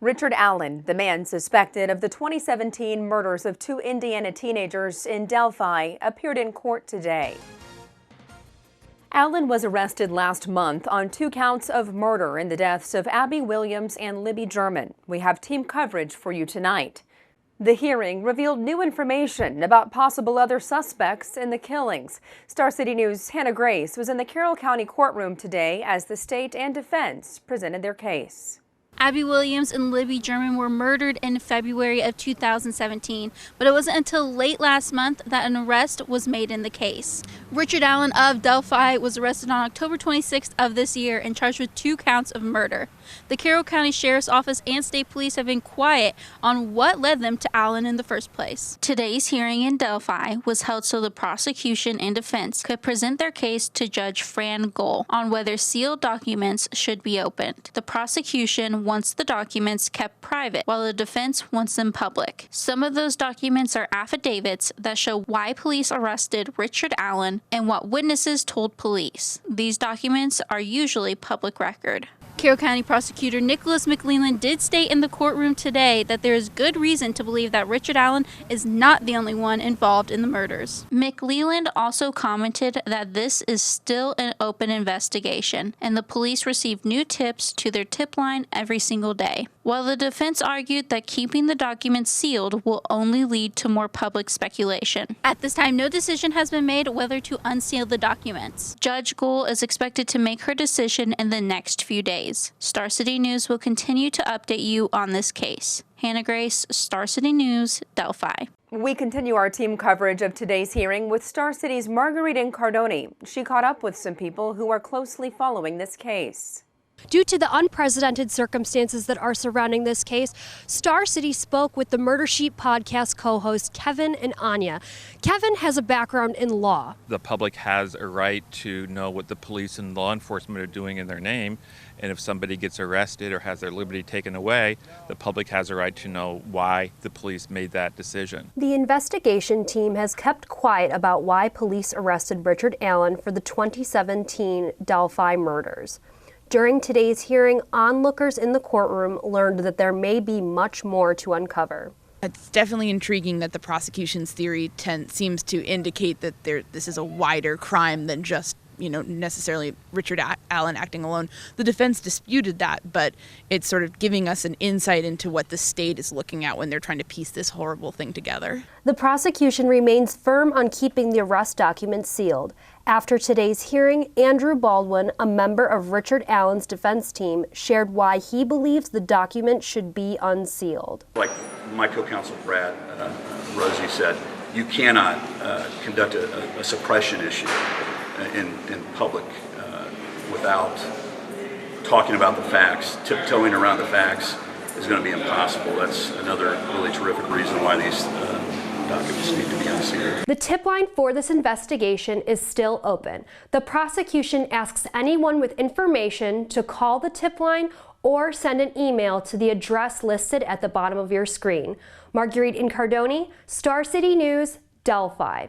Richard Allen, the man suspected of the 2017 murders of 2 Indiana teenagers in Delphi, appeared in court today. Allen was arrested last month on 2 counts of murder in the deaths of Abby Williams and Libby German. We have team coverage for you tonight. The hearing revealed new information about possible other suspects in the killings. Star City News' Hannah Grace was in the Carroll County courtroom today as the state and defense presented their case. Abby Williams and Libby German were murdered in February of 2017, but it wasn't until late last month that an arrest was made in the case. Richard Allen of Delphi was arrested on October 26th of this year and charged with 2 counts of murder. The Carroll County Sheriff's Office and state police have been quiet on what led them to Allen in the first place. Today's hearing in Delphi was held so the prosecution and defense could present their case to Judge Fran Gohl on whether sealed documents should be opened. The prosecution wants the documents kept private, while the defense wants them public. Some of those documents are affidavits that show why police arrested Richard Allen and what witnesses told police. These documents are usually public record. Carroll County Prosecutor Nicholas McLeland did state in the courtroom today that there is good reason to believe that Richard Allen is not the only one involved in the murders. McLeland also commented that this is still an open investigation, and the police receive new tips to their tip line every single day. While the defense argued that keeping the documents sealed will only lead to more public speculation. At this time, no decision has been made whether to unseal the documents. Judge Gohl is expected to make her decision in the next few days. Star City News will continue to update you on this case. Hannah Grace, Star City News, Delphi. We continue our team coverage of today's hearing with Star City's Marguerite Incardoni. She caught up with some people who are closely following this case. Due to the unprecedented circumstances that are surrounding this case, Star City spoke with the Murder Sheet podcast co-hosts Kevin and Anya. Kevin has a background in law. The public has a right to know what the police and law enforcement are doing in their name, and if somebody gets arrested or has their liberty taken away, the public has a right to know why the police made that decision. The investigation team has kept quiet about why police arrested Richard Allen for the 2017 Delphi murders. During today's hearing, onlookers in the courtroom learned that there may be much more to uncover. It's definitely intriguing that the prosecution's theory seems to indicate that this is a wider crime than just, necessarily Richard Allen acting alone. The defense disputed that, but it's sort of giving us an insight into what the state is looking at when they're trying to piece this horrible thing together. The prosecution remains firm on keeping the arrest documents sealed. After today's hearing, Andrew Baldwin, a member of Richard Allen's defense team, shared why he believes the document should be unsealed. Like my co-counsel Brad Rosie said, you cannot conduct a suppression issue in public without talking about the facts. Tiptoeing around the facts is going to be impossible. That's another really terrific reason why these documents need to be unsealed. The tip line for this investigation is still open. The prosecution asks anyone with information to call the tip line or send an email to the address listed at the bottom of your screen. Marguerite Incardoni, Star City News, Delphi.